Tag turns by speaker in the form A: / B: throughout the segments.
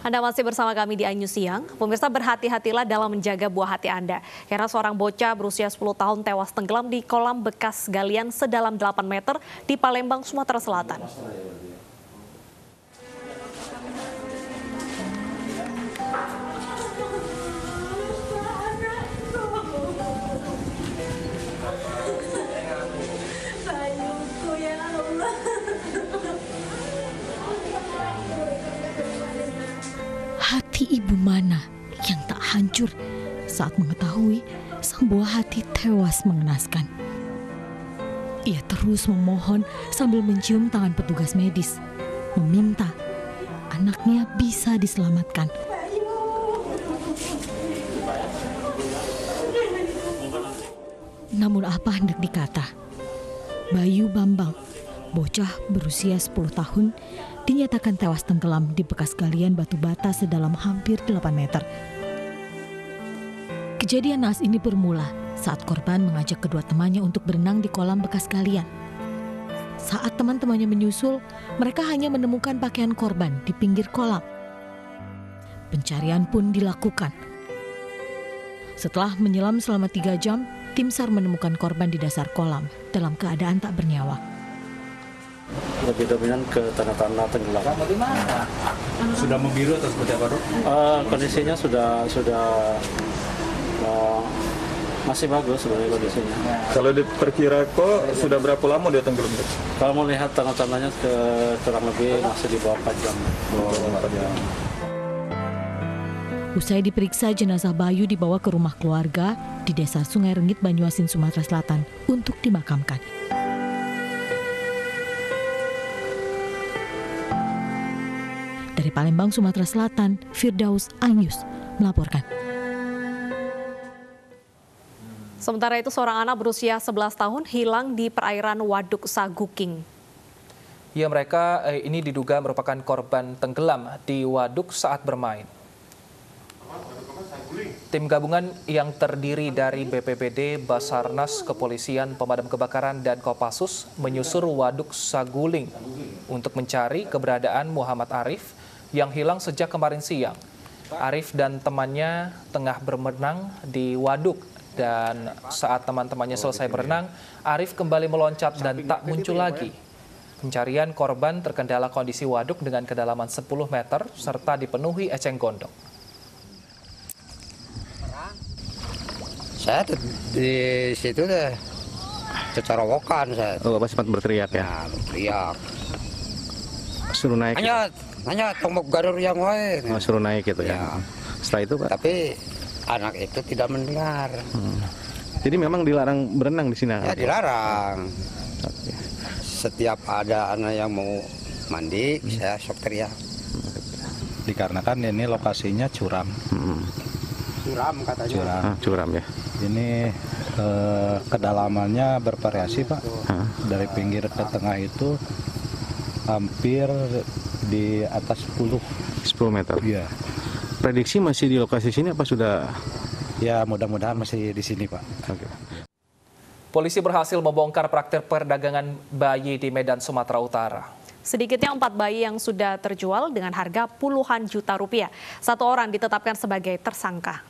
A: Anda masih bersama kami di iNews Siang. Pemirsa, berhati-hatilah dalam menjaga buah hati Anda. Karena seorang bocah berusia 10 tahun tewas tenggelam di kolam bekas galian sedalam 8 meter di Palembang, Sumatera Selatan.
B: Hati ibu mana yang tak hancur saat mengetahui sang buah hati tewas mengenaskan. Ia terus memohon sambil mencium tangan petugas medis, meminta anaknya bisa diselamatkan. Namun apa hendak dikata, Bayu Bambang, bocah berusia 10 tahun, dinyatakan tewas tenggelam di bekas galian batu bata sedalam hampir 8 meter. Kejadian naas ini bermula saat korban mengajak kedua temannya untuk berenang di kolam bekas galian. Saat teman-temannya menyusul, mereka hanya menemukan pakaian korban di pinggir kolam. Pencarian pun dilakukan. Setelah menyelam selama 3 jam, tim SAR menemukan korban di dasar kolam dalam keadaan tak bernyawa.
C: Lebih dominan ke tanda-tanda tenggelam.
D: Sudah membiru atau seperti apa, Dok?
C: Kondisinya sudah masih bagus sebenarnya kondisinya.
E: Kalau diperkira kok sudah berapa lama dia tenggelam?
C: Kalau melihat tanda-tandanya kurang lebih masih di bawah 4 jam.
B: Usai diperiksa, jenazah Bayu dibawa ke rumah keluarga di Desa Sungai Rengit, Banyuasin, Sumatera Selatan untuk dimakamkan. Dari Palembang, Sumatera Selatan, Firdaus, iNews melaporkan.
A: Sementara itu, seorang anak berusia 11 tahun hilang di perairan Waduk Saguking.
F: Ya, mereka ini diduga merupakan korban tenggelam di waduk saat bermain. Tim gabungan yang terdiri dari BPBD, Basarnas, Kepolisian, Pemadam Kebakaran, dan Kopassus menyusur Waduk Saguling untuk mencari keberadaan Muhammad Arif yang hilang sejak kemarin siang. Arif dan temannya tengah berenang di waduk dan saat teman-temannya selesai berenang, Arif kembali meloncat dan tak muncul lagi. Pencarian korban terkendala kondisi waduk dengan kedalaman 10 meter serta dipenuhi eceng gondok.
G: Saya di situ deh, kecorowokan saya.
D: Oh, Bapak sempat berteriak ya?
G: Ya, berteriak.
D: Suruh naik?
G: Hanya tombok garur yang lain.
D: Oh, suruh naik gitu ya? Setelah itu, Pak?
G: Tapi anak itu tidak mendengar.
D: Jadi memang dilarang berenang di sini?
G: Ya, dilarang. Setiap ada anak yang mau mandi, saya sok teriak.
H: Dikarenakan ini lokasinya curam.
G: Curam katanya.
D: Curam ya.
H: Ini kedalamannya bervariasi, Pak. Dari pinggir ke tengah itu hampir di atas 10
D: meter.
H: Iya.
D: Prediksi masih di lokasi sini apa sudah?
H: Ya, mudah-mudahan masih di sini, Pak.
D: Oke.
F: Polisi berhasil membongkar praktik perdagangan bayi di Medan, Sumatera Utara.
A: Sedikitnya 4 bayi yang sudah terjual dengan harga puluhan juta rupiah. 1 orang ditetapkan sebagai tersangka.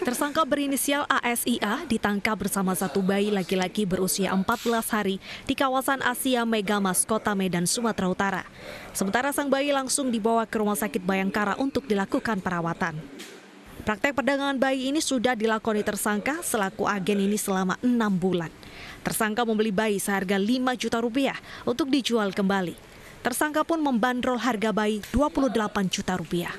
A: Tersangka berinisial ASIA ditangkap bersama 1 bayi laki-laki berusia 14 hari di kawasan Asia Megamas, Kota Medan, Sumatera Utara. Sementara sang bayi langsung dibawa ke Rumah Sakit Bayangkara untuk dilakukan perawatan. Praktek perdagangan bayi ini sudah dilakoni tersangka selaku agen ini selama 6 bulan. Tersangka membeli bayi seharga 5 juta rupiah untuk dijual kembali. Tersangka pun membandrol harga bayi 28 juta rupiah.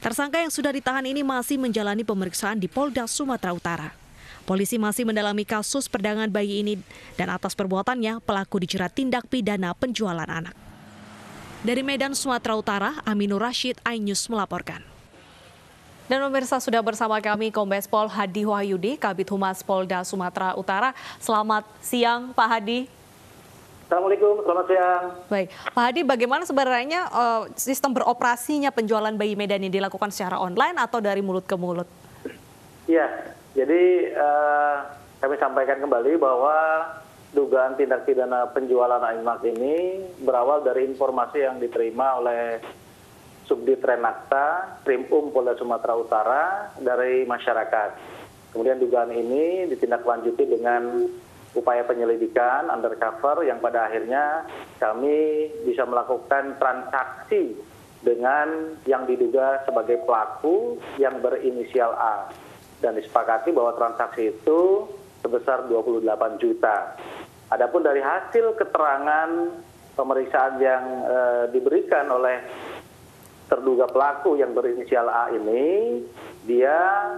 A: Tersangka yang sudah ditahan ini masih menjalani pemeriksaan di Polda Sumatera Utara. Polisi masih mendalami kasus perdagangan bayi ini dan atas perbuatannya pelaku dijerat tindak pidana penjualan anak. Dari Medan, Sumatera Utara, Aminur Rashid, iNews melaporkan. Dan pemirsa, sudah bersama kami Kombes Pol Hadi Wahyudi, Kabid Humas Polda Sumatera Utara. Selamat siang, Pak Hadi.
I: Assalamualaikum, selamat siang.
A: Baik, Pak Hadi, bagaimana sebenarnya sistem beroperasinya penjualan bayi Medan ini dilakukan secara online atau dari mulut ke mulut?
I: Ya, jadi kami sampaikan kembali bahwa dugaan tindak pidana penjualan anak ini berawal dari informasi yang diterima oleh Subdit Renakta, Krimum Polda Sumatera Utara dari masyarakat. Kemudian dugaan ini ditindaklanjuti dengan upaya penyelidikan undercover yang pada akhirnya kami bisa melakukan transaksi dengan yang diduga sebagai pelaku yang berinisial A. Dan disepakati bahwa transaksi itu sebesar 28 juta. Adapun dari hasil keterangan pemeriksaan yang diberikan oleh terduga pelaku yang berinisial A ini, dia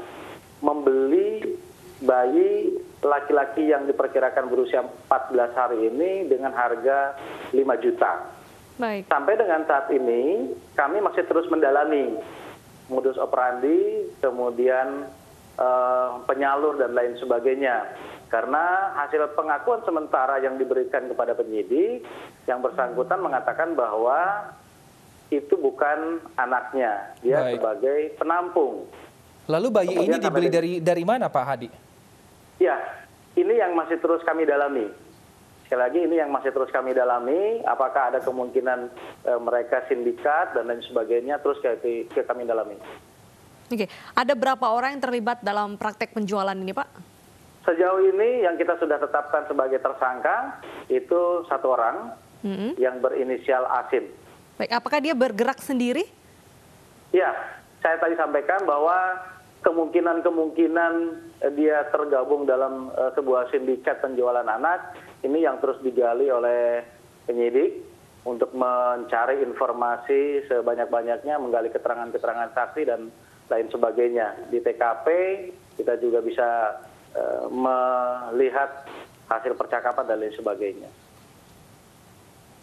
I: membeli bayi laki-laki yang diperkirakan berusia 14 hari ini dengan harga 5 juta.
A: Baik.
I: Sampai dengan saat ini kami masih terus mendalami modus operandi, kemudian penyalur dan lain sebagainya. Karena hasil pengakuan sementara yang diberikan kepada penyidik, yang bersangkutan mengatakan bahwa itu bukan anaknya, dia sebagai penampung.
F: Lalu bayi ini dibeli dari mana, Pak Hadi?
I: Ya, ini yang masih terus kami dalami. Sekali lagi ini yang masih terus kami dalami, apakah ada kemungkinan mereka sindikat dan lain sebagainya, terus kami dalami.
A: Oke, ada berapa orang yang terlibat dalam praktek penjualan ini, Pak?
I: Sejauh ini yang kita sudah tetapkan sebagai tersangka itu 1 orang yang berinisial Asin.
A: Baik, apakah dia bergerak sendiri?
I: Ya, saya tadi sampaikan bahwa kemungkinan dia tergabung dalam sebuah sindikat penjualan anak, ini yang terus digali oleh penyidik untuk mencari informasi sebanyak-banyaknya, menggali keterangan-keterangan saksi dan lain sebagainya. Di TKP kita juga bisa melihat hasil percakapan dan lain sebagainya.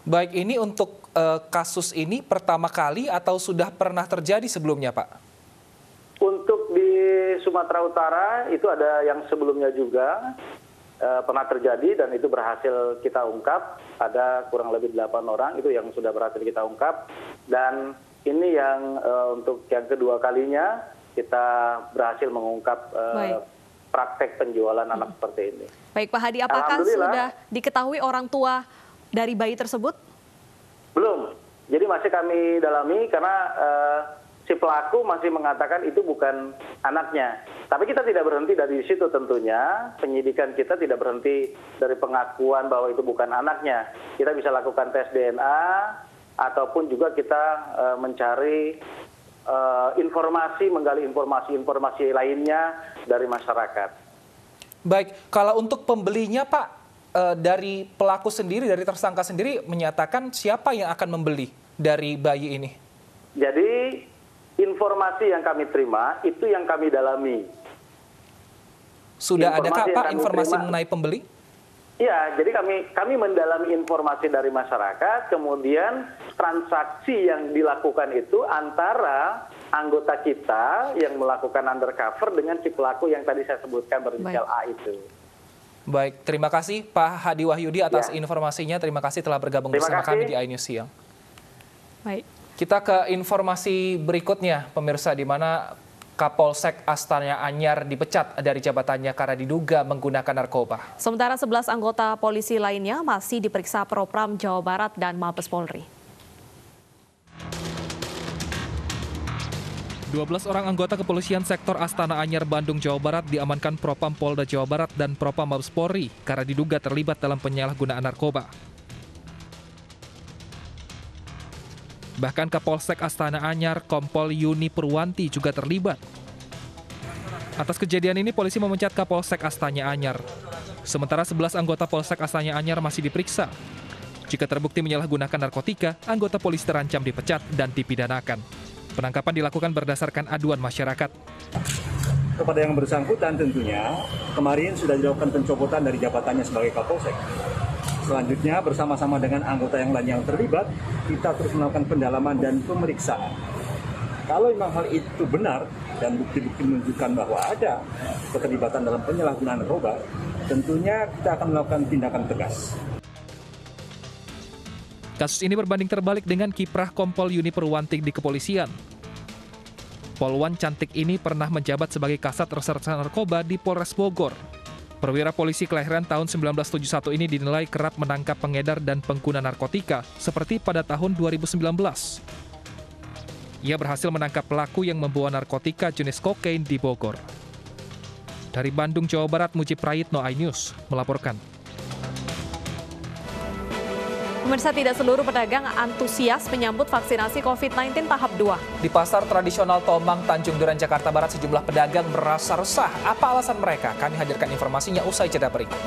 F: Baik, ini untuk kasus ini pertama kali atau sudah pernah terjadi sebelumnya, Pak?
I: Untuk di Sumatera Utara itu ada yang sebelumnya juga pernah terjadi dan itu berhasil kita ungkap. Ada kurang lebih 8 orang itu yang sudah berhasil kita ungkap. Dan ini yang untuk yang kedua kalinya kita berhasil mengungkap praktek penjualan anak seperti ini.
A: Baik, Pak Hadi, apakah sudah diketahui orang tua dari bayi tersebut?
I: Belum. Jadi masih kami dalami karena si pelaku masih mengatakan itu bukan anaknya. Tapi kita tidak berhenti dari situ tentunya. Penyidikan kita tidak berhenti dari pengakuan bahwa itu bukan anaknya. Kita bisa lakukan tes DNA ataupun juga kita mencari informasi, menggali informasi lainnya dari masyarakat.
F: Baik, kalau untuk pembelinya, Pak, dari pelaku sendiri, dari tersangka sendiri menyatakan siapa yang akan membeli dari bayi ini?
I: Jadi informasi yang kami terima itu yang kami dalami.
F: Sudah adakah, Pak, informasi mengenai pembeli?
I: Ya, jadi kami mendalami informasi dari masyarakat, kemudian transaksi yang dilakukan itu antara anggota kita yang melakukan undercover dengan si pelaku yang tadi saya sebutkan berinisial A itu.
F: Baik, terima kasih Pak Hadi Wahyudi atas informasinya. Terima kasih telah bergabung bersama kami di iNews Siang.
A: Baik.
F: Kita ke informasi berikutnya, pemirsa, di mana Kapolsek Astana Anyar dipecat dari jabatannya karena diduga menggunakan narkoba.
A: Sementara 11 anggota polisi lainnya masih diperiksa Propram Jawa Barat dan Mabes Polri.
F: 12 orang anggota kepolisian sektor Astana Anyar, Bandung, Jawa Barat diamankan Propam Polda Jawa Barat dan Propam Mabes Polri karena diduga terlibat dalam penyalahgunaan narkoba. Bahkan Kapolsek Astana Anyar, Kompol Yuni Purwanti juga terlibat. Atas kejadian ini, polisi memecat Kapolsek Astana Anyar. Sementara 11 anggota Polsek Astana Anyar masih diperiksa. Jika terbukti menyalahgunakan narkotika, anggota polisi terancam dipecat dan dipidanakan. Penangkapan dilakukan berdasarkan aduan masyarakat.
J: Kepada yang bersangkutan tentunya, kemarin sudah dilakukan pencopotan dari jabatannya sebagai Kapolsek. Selanjutnya bersama-sama dengan anggota yang lain yang terlibat, kita terus melakukan pendalaman dan pemeriksaan. Kalau memang hal itu benar dan bukti-bukti menunjukkan bahwa ada keterlibatan dalam penyalahgunaan narkoba, tentunya kita akan melakukan tindakan tegas.
F: Kasus ini berbanding terbalik dengan kiprah Kompol Yuni Purwanti di kepolisian. Polwan cantik ini pernah menjabat sebagai Kasat Reserse Narkoba di Polres Bogor. Perwira polisi kelahiran tahun 1971 ini dinilai kerap menangkap pengedar dan pengguna narkotika seperti pada tahun 2019. Ia berhasil menangkap pelaku yang membawa narkotika jenis kokain di Bogor. Dari Bandung, Jawa Barat, Mujib Prayitno, iNews melaporkan.
A: Pemirsa, tidak seluruh pedagang antusias menyambut vaksinasi COVID-19 tahap 2.
F: Di pasar tradisional Tomang, Tanjung Duren, Jakarta Barat, sejumlah pedagang merasa resah. Apa alasan mereka? Kami hadirkan informasinya usai jeda berikut.